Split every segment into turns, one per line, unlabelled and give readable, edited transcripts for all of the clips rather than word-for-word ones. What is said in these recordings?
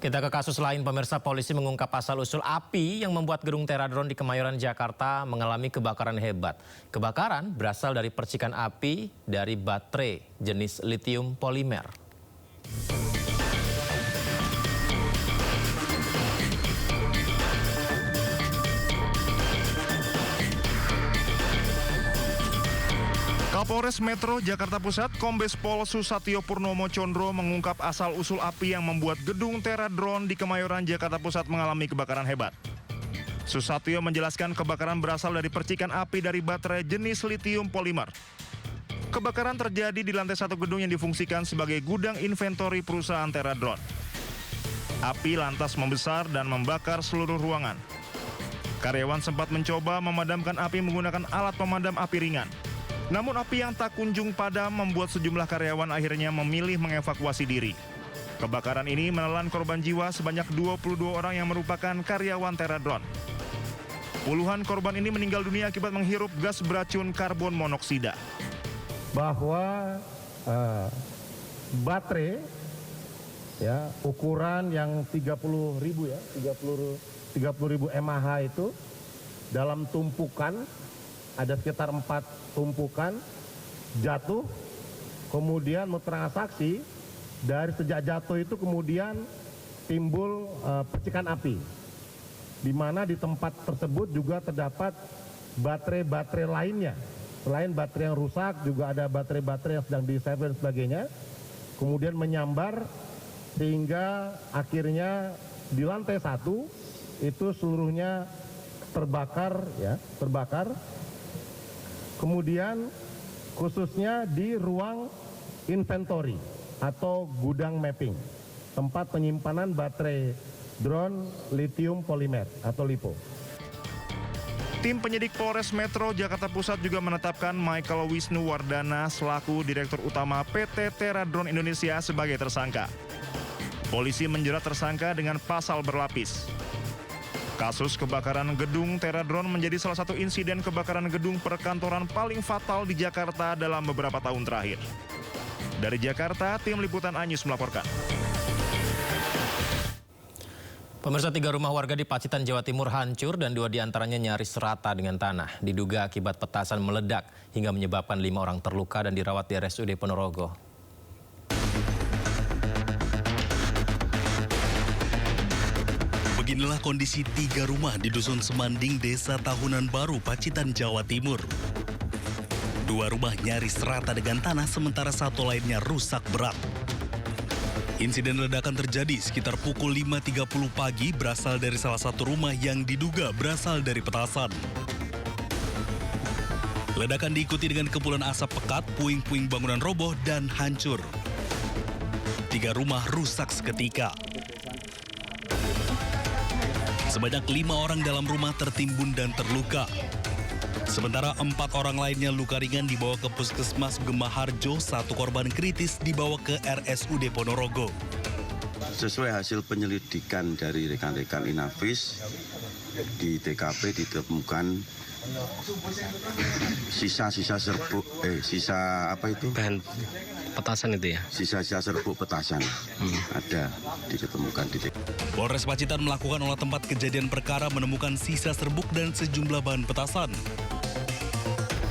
Kita ke kasus lain, pemirsa. Polisi mengungkap asal-usul api yang membuat gedung Teradron di Kemayoran, Jakarta mengalami kebakaran hebat. Kebakaran berasal dari percikan api dari baterai jenis litium polimer.
Kapolres Metro Jakarta Pusat, Kombes Pol Susatyo Purnomo Condro mengungkap asal-usul api yang membuat gedung Teradron di Kemayoran, Jakarta Pusat mengalami kebakaran hebat. Susatyo menjelaskan kebakaran berasal dari percikan api dari baterai jenis litium polimer. Kebakaran terjadi di lantai 1 gedung yang difungsikan sebagai gudang inventori perusahaan Teradron. Api lantas membesar dan membakar seluruh ruangan. Karyawan sempat mencoba memadamkan api menggunakan alat pemadam api ringan. Namun api yang tak kunjung padam membuat sejumlah karyawan akhirnya memilih mengevakuasi diri. Kebakaran ini menelan korban jiwa sebanyak 22 orang yang merupakan karyawan Teradron. Puluhan korban ini meninggal dunia akibat menghirup gas beracun karbon monoksida.
Bahwa baterai ya ukuran yang 30.000 ya, 30.000 mAh itu dalam tumpukan ada sekitar 4 tumpukan jatuh, kemudian transaksi dari sejak jatuh itu kemudian timbul percikan api, di mana di tempat tersebut juga terdapat baterai-baterai lainnya. Selain baterai yang rusak, juga ada baterai-baterai yang sedang diservis dan sebagainya, kemudian menyambar sehingga akhirnya di lantai 1 itu seluruhnya terbakar ya, terbakar. Kemudian khususnya di ruang inventory atau gudang mapping, tempat penyimpanan baterai drone litium polimer atau LiPo.
Tim penyidik Polres Metro Jakarta Pusat juga menetapkan Michael Wisnuwardana selaku Direktur Utama PT Teradron Indonesia sebagai tersangka. Polisi menjerat tersangka dengan pasal berlapis. Kasus kebakaran gedung Teradron menjadi salah satu insiden kebakaran gedung perkantoran paling fatal di Jakarta dalam beberapa tahun terakhir. Dari Jakarta, tim liputan Anyus melaporkan.
Pemirsa, 3 rumah warga di Pacitan, Jawa Timur hancur dan 2 diantaranya nyaris rata dengan tanah. Diduga akibat petasan meledak hingga menyebabkan 5 orang terluka dan dirawat di RSUD Ponorogo.
Beginilah kondisi 3 rumah di Dusun Semanding, Desa Tahunan Baru, Pacitan, Jawa Timur. 2 rumah nyaris rata dengan tanah, sementara 1 lainnya rusak berat. Insiden ledakan terjadi sekitar pukul 5.30 pagi berasal dari salah satu rumah yang diduga berasal dari petasan. Ledakan diikuti dengan kepulan asap pekat, puing-puing bangunan roboh dan hancur. 3 rumah rusak seketika. Sebanyak 5 orang dalam rumah tertimbun dan terluka. Sementara 4 orang lainnya luka ringan dibawa ke Puskesmas Gemaharjo, 1 korban kritis dibawa ke RSUD Ponorogo.
Sesuai hasil penyelidikan dari rekan-rekan Inavis, di TKP ditemukan sisa-sisa serbuk,
bahan petasan itu ya?
Sisa-sisa serbuk petasan ada ditemukan di TKP.
Polres Pacitan melakukan olah tempat kejadian perkara, menemukan sisa serbuk dan sejumlah bahan petasan.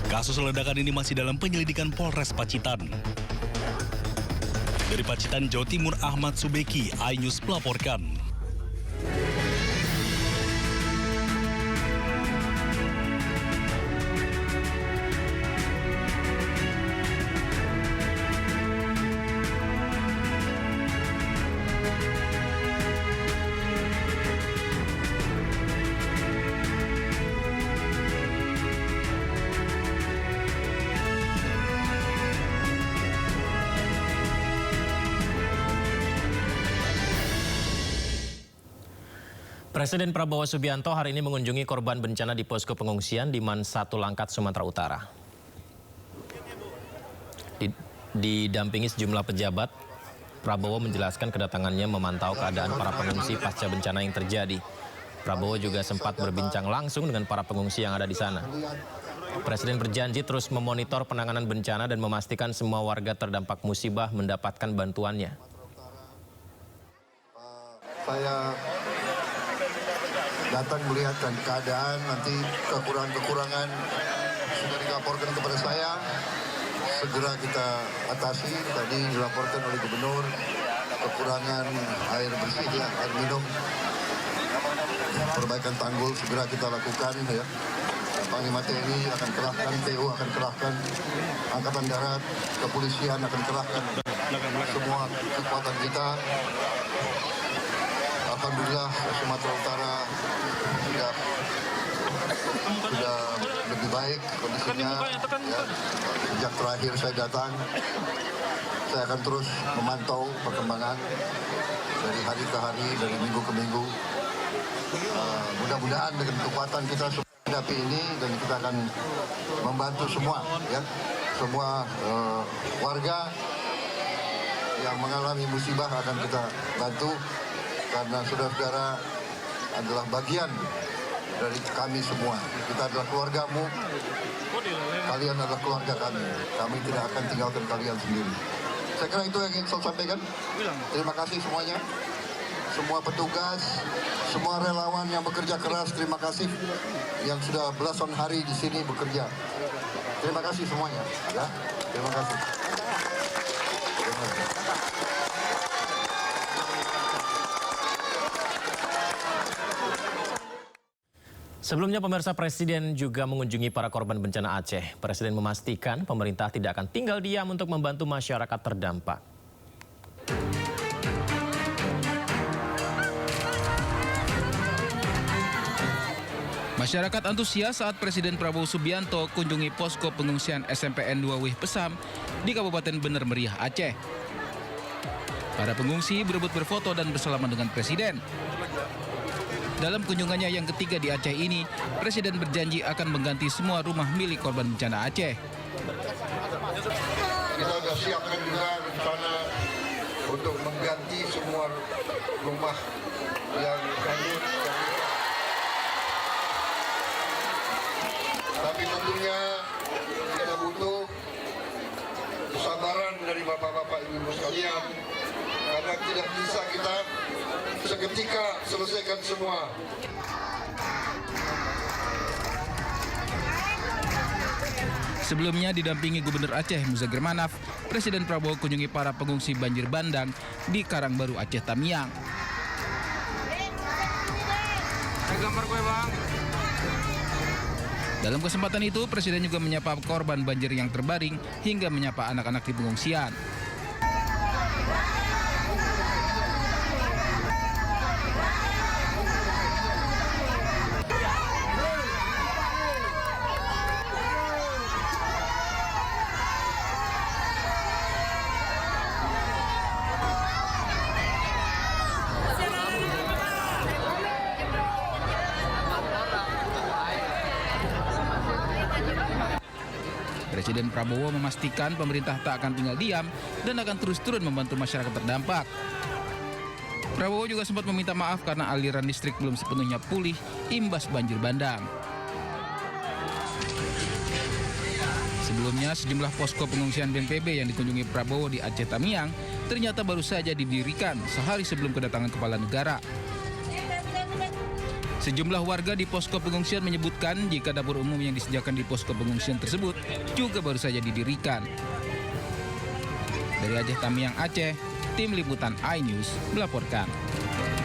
Kasus ledakan ini masih dalam penyelidikan Polres Pacitan. Dari Pacitan, Jawa Timur, Ahmad Subeki, iNews melaporkan.
Presiden Prabowo Subianto hari ini mengunjungi korban bencana di posko pengungsian di Man 1 Langkat, Sumatera Utara. Didampingi sejumlah pejabat, Prabowo menjelaskan kedatangannya memantau keadaan para pengungsi pasca bencana yang terjadi. Prabowo juga sempat berbincang langsung dengan para pengungsi yang ada di sana. Presiden berjanji terus memonitor penanganan bencana dan memastikan semua warga terdampak musibah mendapatkan bantuannya.
Saya datang melihat keadaan, nanti kekurangan-kekurangan sudah dilaporkan kepada saya. Segera kita atasi. Tadi dilaporkan oleh gubernur kekurangan air bersih, air minum. Perbaikan tanggul segera kita lakukan ya. Panglima TNI akan kerahkan, TU akan kerahkan, Angkatan Darat, kepolisian akan kerahkan semua kekuatan kita. Alhamdulillah Sumatera Utara sudah lebih baik kondisinya. Ya. Sejak terakhir saya datang, saya akan terus memantau perkembangan dari hari ke hari, dari minggu ke minggu. Mudah-mudahan dengan kekuatan kita menghadapi ini, dan kita akan membantu semua, ya, semua warga yang mengalami musibah akan kita bantu, karena saudara-saudara adalah bagian dari kami semua. Kita adalah keluargamu, kalian adalah keluarga kami. Kami tidak akan tinggalkan kalian sendiri. Saya kira itu yang ingin saya sampaikan. Terima kasih semuanya. Semua petugas, semua relawan yang bekerja keras, terima kasih yang sudah belasan hari di sini bekerja. Terima kasih semuanya, ya. Terima kasih. Terima kasih.
Sebelumnya pemirsa, Presiden juga mengunjungi para korban bencana Aceh. Presiden memastikan pemerintah tidak akan tinggal diam untuk membantu masyarakat terdampak.
Masyarakat antusias saat Presiden Prabowo Subianto kunjungi posko pengungsian SMPN 2 Wih Pesam di Kabupaten Bener Meriah, Aceh. Para pengungsi berebut berfoto dan bersalaman dengan Presiden. Dalam kunjungannya yang ketiga di Aceh ini, Presiden berjanji akan mengganti semua rumah milik korban bencana Aceh.
Kita sudah siapkan juga rencana untuk mengganti semua rumah yang hanyut. Tapi tentunya kita butuh kesabaran dari bapak-bapak ibu-ibu sekalian, karena tidak bisa kita seketika selesaikan semua.
Sebelumnya didampingi Gubernur Aceh Muzagir Manaf, Presiden Prabowo kunjungi para pengungsi banjir bandang di Karangbaru, Aceh Tamiang. Dalam kesempatan itu, Presiden juga menyapa korban banjir yang terbaring hingga menyapa anak-anak di pengungsian. Presiden Prabowo memastikan pemerintah tak akan tinggal diam dan akan terus turun membantu masyarakat terdampak. Prabowo juga sempat meminta maaf karena aliran listrik belum sepenuhnya pulih imbas banjir bandang. Sebelumnya, sejumlah posko pengungsian BNPB yang dikunjungi Prabowo di Aceh Tamiang ternyata baru saja didirikan sehari sebelum kedatangan kepala negara. Sejumlah warga di posko pengungsian menyebutkan jika dapur umum yang disediakan di posko pengungsian tersebut juga baru saja didirikan. Dari Aceh Tamiang, Aceh, Tim Liputan iNews melaporkan.